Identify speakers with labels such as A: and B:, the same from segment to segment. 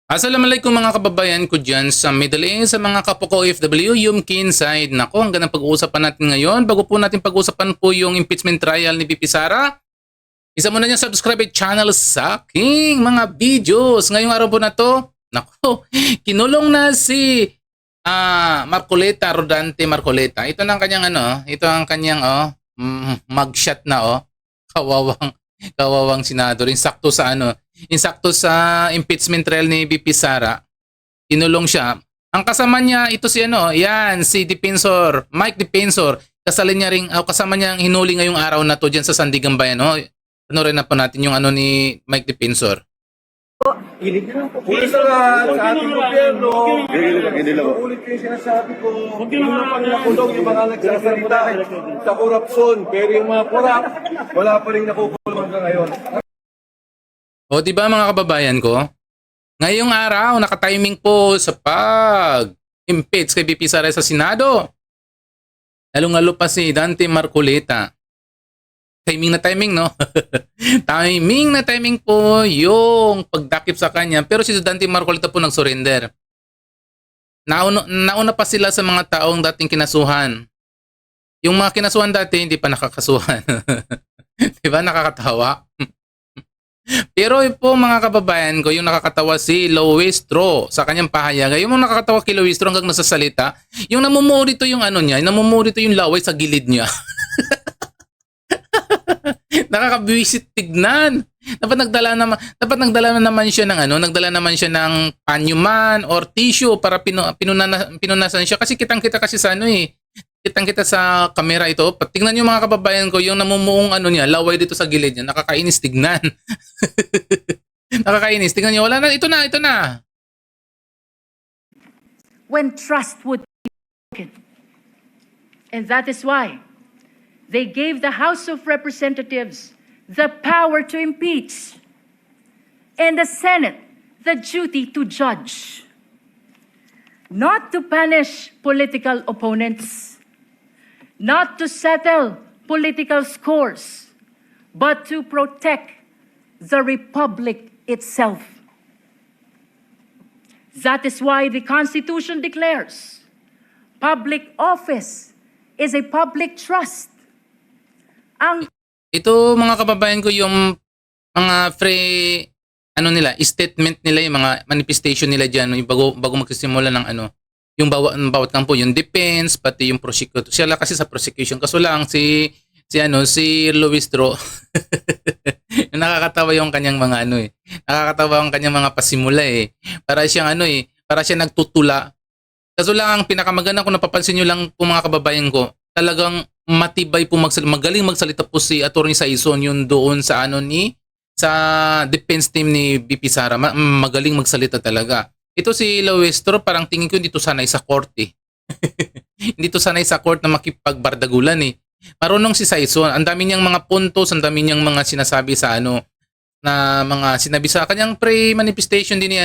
A: Assalamualaikum mga kababayan ko dyan sa Middle East, sa mga kapwa ko OFW, yung Kinside. Nako, ang gandang pag-uusapan natin ngayon. Bago po natin pag-uusapan po yung impeachment trial ni VP Sara, isa muna niyo subscribe at channel sa aking mga videos. Ngayong araw po na to, nako, kinulong na si Marcoleta, Rodante Marcoleta. Ito na ang kanyang ito ang kanyang mugshot na kawawang senador. Insakto sa impeachment trial ni VP Sara, kinulong siya. Ang kasama niya, ito si si Defensor, Mike Defensor. Kasama niya ang hinuli ngayong araw na to diyan sa Sandigan Bayan. Panoorin na po natin yung ni Mike Defensor.
B: Una sa ating gobyerno, ulit ko yung sinasabi ko, hindi naman nakulong yung mga nagsasalita sa korupsyon, pero yung mga korap, wala pa rin nakukulong hanggang ngayon.
A: O diba mga kababayan ko? Ngayong araw, nakatiming po sa pag-impeach kay VP Sara sa Senado. Lalong-lalo pa si Dante Marcoleta. Timing na timing, no? timing po yung pagdakip sa kanya. Pero si Dante Marcoleta po nag-surrender. Nauna pa sila sa mga taong dating kinasuhan. Yung mga kinasuhan dati, hindi pa nakakasuhan. Diba nakakatawa? Pero po mga kababayan ko, yung nakakatawa si Lowestro sa kanyang pahayag. Yung nakakatawa kay Lowestro hanggang nasasalita, yung namumurito yung namumurito yung laway sa gilid niya. Nakakabwisit tignan. Dapat nagdala na naman siya ng panyuman or tissue para pinunasan siya kasi kitang-kita kasi sa kitang-kita sa camera ito. Tingnan niyo mga kababayan ko, yung namumuong laway dito sa gilid niya. Nakakainis tignan. Nakakainis. Tingnan niyo, wala na. Ito na.
C: When trust would be broken. And that is why they gave the House of Representatives the power to impeach and the Senate the duty to judge. Not to punish political opponents, not to settle political scores, but to protect the republic itself. That is why the Constitution declares public office is a public trust.
A: Ito mga kababayan ko yung mga statement nila, yung mga manifestation nila diyan bago magsisimula ng yung bawat kampo, yung defense, pati yung prosecutor. Sila kasi sa prosecution. Kaso lang si Lowestro, nakakatawa yung kanyang mga nakakatawa yung kanyang mga pasimula Para siyang para siya nagtutula. Kaso lang ang pinakamaganda kung napapansin niyo lang po mga kababayan ko, talagang matibay po magaling magsalita po si Attorney Saison yun doon sa sa defense team ni VP Sara. Magaling magsalita talaga. Ito si Lowestro, parang tingin ko hindi to sanay sa court Hindi to sanay sa court na makipagbardagulan Marunong si Saison. Ang dami niyang mga puntos, ang dami niyang mga sinasabi sa na mga sinabi sa kanyang pre-manifestation din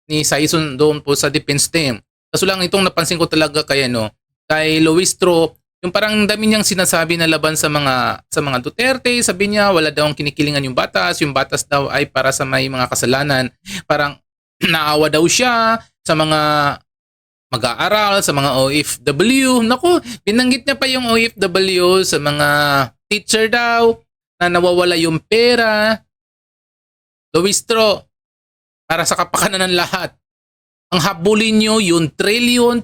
A: ni Saison doon po sa defense team. Kaso lang itong napansin ko talaga kay Lowestro, yung parang dami niyang sinasabi na laban sa mga Duterte. Sabi niya wala daw ang kinikilingan yung batas daw ay para sa may mga kasalanan. Parang naawa daw siya sa mga mag-aaral, sa mga OFW. Naku, binanggit niya pa yung OFW sa mga teacher daw na nawawala yung pera. Lowestro, para sa kapakanan ng lahat, ang habulin nyo yung trillion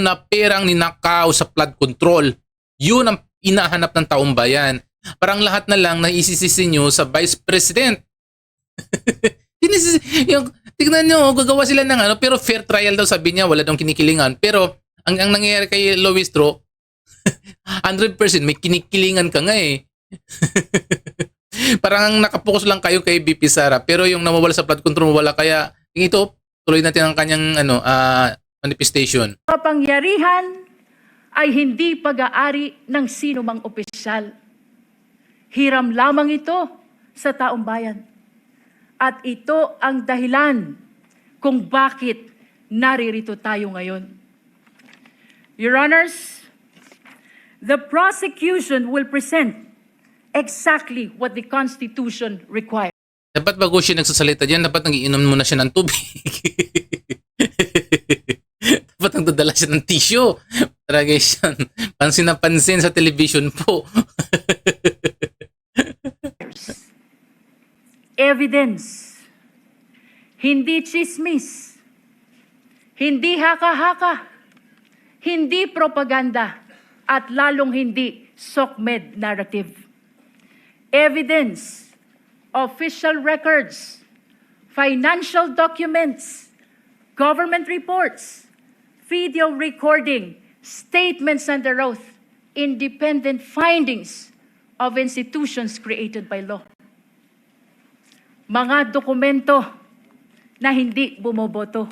A: na perang ninakaw sa flood control. Yun ang inahanap ng taong bayan. Parang lahat na lang naisisisi nyo sa Vice President. Tignan nyo, gagawa sila ng pero fair trial daw sabi niya, wala daw kinikilingan. Pero ang nangyayari kay Lowestro, 100% may kinikilingan ka nga Parang nakapokus lang kayo kay VP Sara, pero yung nawawala sa flood control wala, kaya ito tuloy natin ang kanyang manifestation.
C: Kapangyarihan ay hindi pag-aari ng sino mang opisyal. Hiram lamang ito sa taong bayan. At ito ang dahilan kung bakit naririto tayo ngayon. Your Honors, the prosecution will present exactly what the Constitution requires.
A: Dapat bago siya nagsasalita diyan, dapat nagiinom muna siya ng tubig. Dapat nagdadala siya ng tissue. Para guys yan, pansin na pansin sa television po.
C: Evidence. Hindi chismis. Hindi haka-haka. Hindi propaganda. At lalong hindi SOCMED narrative. Evidence. Official records. Financial documents. Government reports. Video recording. Statements under oath. Independent findings of institutions created by law. Mga dokumento na hindi bumoboto.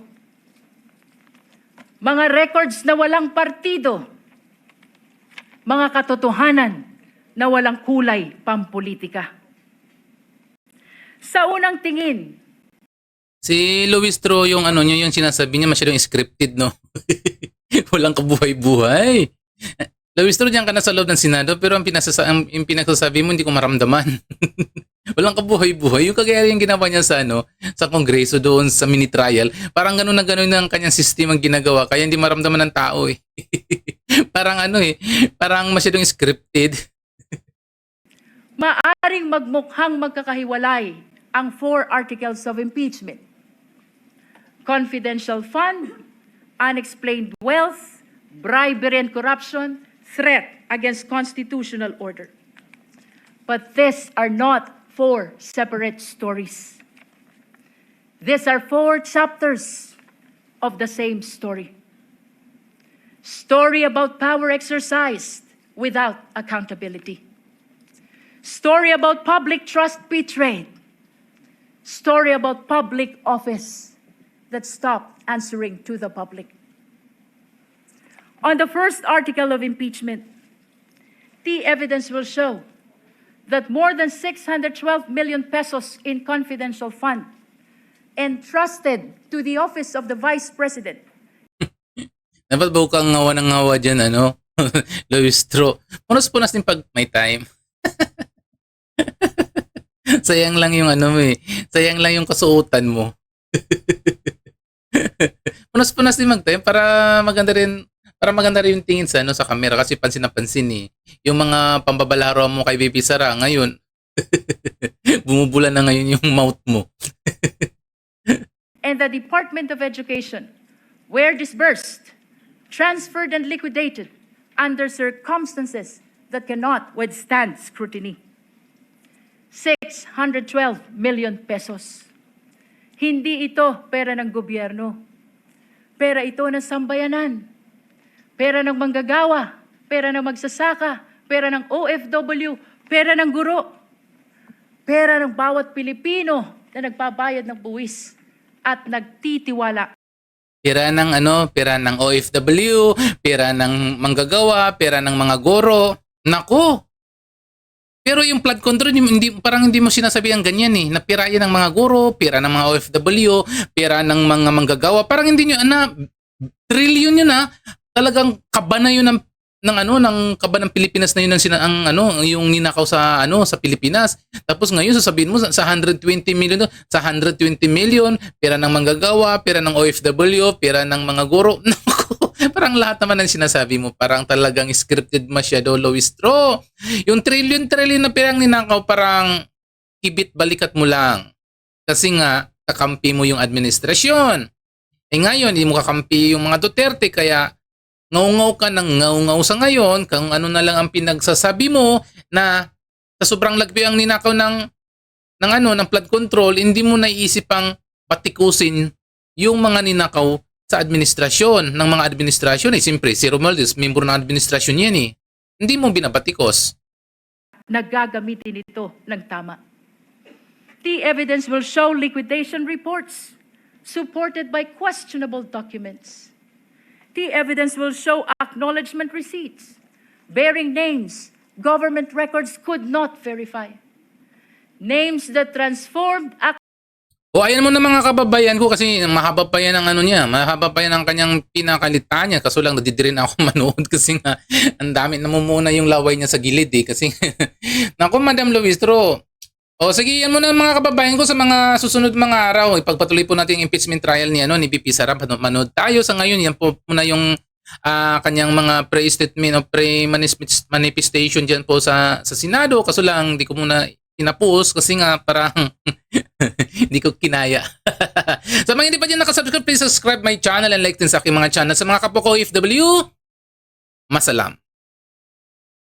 C: Mga records na walang partido. Mga katotohanan na walang kulay pampolitika. Sa unang tingin,
A: Si Luis Tro, yung ano niya, yung sinasabi niya masyadong scripted, no? Walang kabuhay-buhay. Luis Tro, diyan ka na sa loob ng Senado, pero ang pinagsasabi mo, hindi ko maramdaman. Walang kabuhay-buhay. Yung kagaya yung ginawa niya sa, sa Kongreso doon sa mini trial, parang gano'n na gano'n ang kanyang system ang ginagawa, kaya hindi maramdaman ng tao eh. Parang parang masyadong scripted.
C: maaring magmukhang magkakahiwalay ang 4 articles of impeachment. Confidential fund, unexplained wealth, bribery and corruption, threat against constitutional order. But these are not 4 separate stories. These are 4 chapters of the same story. Story about power exercised without accountability. Story about public trust betrayed. Story about public office that stopped answering to the public. On the first article of impeachment, the evidence will show that more than 612 million pesos in confidential fund entrusted to the office of the Vice President.
A: Dapat ba kang ngawa ng ngawa dyan, Luis Tro? Punas-punas din pag may time. Sayang lang yung sayang lang yung kasuotan mo. Punas-punas din mag-time para maganda rin yung tingin sa sa camera kasi pansin na pansin eh. Yung mga pambabalaro mo kay Baby Sara ngayon, bumubula na ngayon yung mouth mo.
C: And the Department of Education were disbursed, transferred and liquidated under circumstances that cannot withstand scrutiny. 612 million pesos. Hindi ito pera ng gobyerno. Pera ito ng sambayanan. Pera ng manggagawa. Pera ng magsasaka. Pera ng OFW. Pera ng guro. Pera ng bawat Pilipino na nagbabayad ng buwis at nagtitiwala.
A: Pera ng OFW, pera ng manggagawa, pera ng mga guro. Nako! Pero yung flood control, parang hindi mo sinasabi ang ganyan eh. Na pera yan ng mga guro, pera ng mga OFW, pera ng mga manggagawa. Parang hindi nyo, trillion yun Talagang kaba na yun ng kaba ng Pilipinas na yun yung ninakaw sa Pilipinas. Tapos ngayon sasabihin mo sa 120 million, pera ng manggagawa, pera ng OFW, pera ng mga guro. Parang lahat naman ng sinasabi mo, parang talagang scripted masyado, Luis Tro. Yung trillion na perang ninakaw, parang kibit balikat mo lang. Kasi nga, kakampi mo yung administrasyon. Ngayon, hindi mo kakampi yung mga Duterte, kaya ngaw-ngaw ka ng ngaw-ngaw sa ngayon, kung ano na lang ang pinagsasabi mo na sa sobrang lagbi ang ninakaw ng flood control, hindi mo naiisip pang patikusin yung mga ninakaw sa administrasyon ng mga administrasyon. Siyempre, si Romualdez, membro ng administrasyon yan eh. Hindi mo binabatikos.
C: Naggagamitin ito ng tama. The evidence will show liquidation reports supported by questionable documents. The evidence will show acknowledgement receipts bearing names government records could not verify. Names that transformed
A: O ayan mo na mga kababayan ko kasi mahaba pa yan ang mahaba pa yan ang kanyang pinakalita niya. Kaso lang nadidirin ako manood kasi nga ang dami namumuna yung laway niya sa gilid eh. Kasi naku Madam Luis Tro, O sige, yan muna mga kababayan ko sa mga susunod mga araw. Ipagpatuloy po natin yung impeachment trial ni VP Sara. Manood tayo sa ngayon. Yan po muna yung kanyang mga pre-statement o pre-manifestation dyan po sa Senado. Kaso lang, hindi ko muna tinapos kasi nga parang hindi ko kinaya. Sa mga hindi pa dyan nakasubscribe, please subscribe my channel and like din sa aking mga channel. Sa mga kapwa ko OFW, masalam.